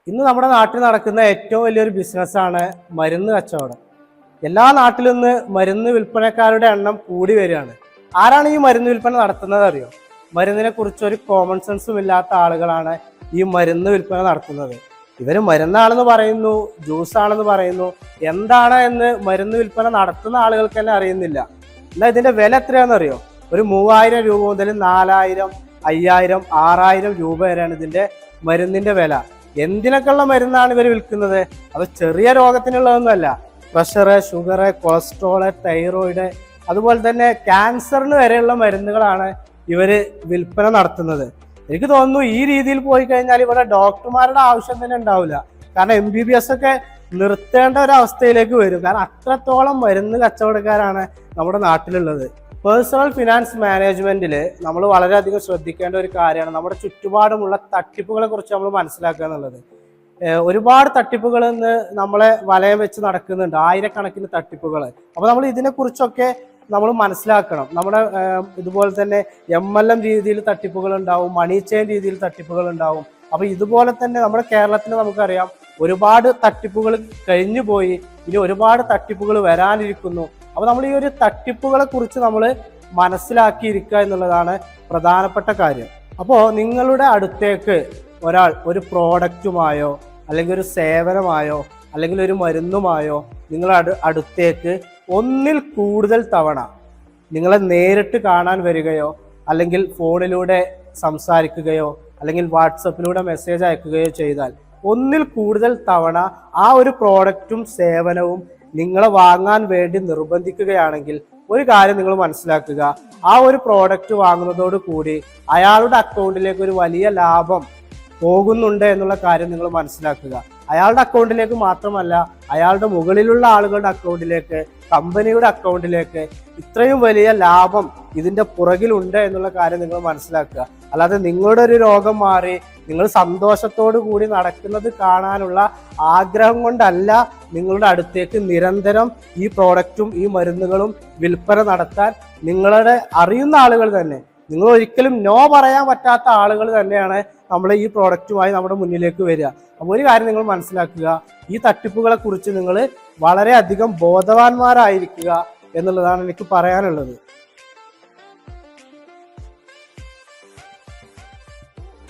ഇന്ന് നമ്മുടെ നാട്ടിൽ നടക്കുന്ന ഏറ്റവും വലിയൊരു ബിസിനസ്സാണ് മരുന്ന് കച്ചവടം. എല്ലാ നാട്ടിലും ഇന്ന് മരുന്ന് വിൽപ്പനക്കാരുടെ എണ്ണം കൂടി വരികയാണ്. ആരാണ് ഈ മരുന്ന് വിൽപ്പന നടത്തുന്നത് അറിയോ? മരുന്നിനെ കുറിച്ച് ഒരു കോമൺ സെൻസും ഇല്ലാത്ത ആളുകളാണ് ഈ മരുന്ന് വിൽപ്പന നടത്തുന്നത്. ഇവർ മരുന്നാണെന്ന് പറയുന്നു, ജ്യൂസ് ആണെന്ന് പറയുന്നു, എന്താണ് എന്ന് മരുന്ന് വിൽപ്പന നടത്തുന്ന ആളുകൾക്ക് തന്നെ അറിയുന്നില്ല. എന്നാൽ ഇതിന്റെ വില എത്രയാണെന്നറിയോ? ഒരു 3000 രൂപ മുതൽ 4000, 5000, 6000 രൂപ വരെയാണ് ഇതിന്റെ മരുന്നിന്റെ വില. എന്തിനൊക്കെയുള്ള മരുന്നാണ് ഇവർ വിൽക്കുന്നത്? അത് ചെറിയ രോഗത്തിനുള്ളതൊന്നുമല്ല. പ്രഷർ, ഷുഗർ, കൊളസ്ട്രോള്, തൈറോയിഡ്, അതുപോലെ തന്നെ ക്യാൻസറിന് വരെയുള്ള മരുന്നുകളാണ് ഇവര് വിൽപ്പന നടത്തുന്നത്. എനിക്ക് തോന്നുന്നു ഈ രീതിയിൽ പോയി കഴിഞ്ഞാൽ ഇവിടെ ഡോക്ടർമാരുടെ ആവശ്യം തന്നെ ഉണ്ടാവില്ല. കാരണം MBBS ഒക്കെ നിർത്തേണ്ട ഒരു അവസ്ഥയിലേക്ക് വരും. കാരണം അത്രത്തോളം മരുന്ന് കച്ചവടക്കാരാണ് നമ്മുടെ നാട്ടിലുള്ളത്. പേഴ്സണൽ ഫിനാൻസ് മാനേജ്മെന്റിൽ നമ്മൾ വളരെയധികം ശ്രദ്ധിക്കേണ്ട ഒരു കാര്യമാണ് നമ്മുടെ ചുറ്റുപാടുമുള്ള തട്ടിപ്പുകളെ കുറിച്ച് നമ്മൾ മനസ്സിലാക്കുക എന്നുള്ളത്. ഒരുപാട് തട്ടിപ്പുകൾ ഇന്ന് നമ്മളെ വലയം വെച്ച് നടക്കുന്നുണ്ട്, ആയിരക്കണക്കിന് തട്ടിപ്പുകൾ. അപ്പോൾ നമ്മൾ ഇതിനെക്കുറിച്ചൊക്കെ നമ്മൾ മനസ്സിലാക്കണം. നമ്മുടെ ഇതുപോലെ തന്നെ MLM രീതിയിൽ തട്ടിപ്പുകൾ ഉണ്ടാവും, മണി ചെയിൻ രീതിയിൽ തട്ടിപ്പുകൾ ഉണ്ടാവും. അപ്പോൾ ഇതുപോലെ തന്നെ നമ്മുടെ കേരളത്തിൽ നമുക്കറിയാം ഒരുപാട് തട്ടിപ്പുകൾ കഴിഞ്ഞു പോയി, ഇനി ഒരുപാട് തട്ടിപ്പുകൾ വരാനിരിക്കുന്നു. അപ്പോൾ നമ്മൾ ഈ ഒരു തട്ടിപ്പുകളെ കുറിച്ച് നമ്മൾ മനസ്സിലാക്കിയിരിക്കുക എന്നുള്ളതാണ് പ്രധാനപ്പെട്ട കാര്യം. അപ്പോൾ നിങ്ങളുടെ അടുത്തേക്ക് ഒരാൾ ഒരു പ്രോഡക്റ്റുമായോ അല്ലെങ്കിൽ ഒരു സേവനമായോ അല്ലെങ്കിൽ ഒരു മരുന്നുമായോ നിങ്ങളുടെ അടുത്തേക്ക് ഒന്നിൽ കൂടുതൽ തവണ നിങ്ങളെ നേരിട്ട് കാണാൻ വരികയോ അല്ലെങ്കിൽ ഫോണിലൂടെ സംസാരിക്കുകയോ അല്ലെങ്കിൽ വാട്സപ്പിലൂടെ മെസ്സേജ് അയക്കുകയോ ചെയ്താൽ ഒന്നിൽ കൂടുതൽ തവണ ആ ഒരു പ്രോഡക്റ്റും സേവനവും നിങ്ങളെ വാങ്ങാൻ വേണ്ടി നിർബന്ധിക്കുകയാണെങ്കിൽ ഒരു കാര്യം നിങ്ങൾ മനസ്സിലാക്കുക, ആ ഒരു പ്രോഡക്റ്റ് വാങ്ങുന്നതോട് കൂടി അയാളുടെ അക്കൗണ്ടിലേക്ക് ഒരു വലിയ ലാഭം പോകുന്നുണ്ട് എന്നുള്ള കാര്യം നിങ്ങൾ മനസ്സിലാക്കുക. അയാളുടെ അക്കൗണ്ടിലേക്ക് മാത്രമല്ല, അയാളുടെ മുകളിലുള്ള ആളുകളുടെ അക്കൗണ്ടിലേക്ക്, കമ്പനിയുടെ അക്കൗണ്ടിലേക്ക് ഇത്രയും വലിയ ലാഭം ഇതിന്റെ പുറകിലുണ്ട് എന്നുള്ള കാര്യം നിങ്ങൾ മനസ്സിലാക്കുക. അല്ലാതെ നിങ്ങളുടെ ഒരു രോഗം മാറി നിങ്ങൾ സന്തോഷത്തോടു കൂടി നടക്കുന്നത് കാണാനുള്ള ആഗ്രഹം കൊണ്ടല്ല നിങ്ങളുടെ അടുത്തേക്ക് നിരന്തരം ഈ പ്രോഡക്റ്റും ഈ മരുന്നുകളും വിൽപ്പന നടത്താൻ നിങ്ങളുടെ അറിയുന്ന ആളുകൾ തന്നെ, നിങ്ങൾ ഒരിക്കലും നോ പറയാൻ പറ്റാത്ത ആളുകൾ തന്നെയാണ് നമ്മൾ ഈ പ്രോഡക്റ്റുമായി നമ്മുടെ മുന്നിലേക്ക് വരിക. അപ്പോൾ ഒരു കാര്യം നിങ്ങൾ മനസ്സിലാക്കുക, ഈ തട്ടിപ്പുകളെ കുറിച്ച് നിങ്ങൾ വളരെയധികം ബോധവാന്മാരായിരിക്കുക എന്നുള്ളതാണ് എനിക്ക് പറയാനുള്ളത്.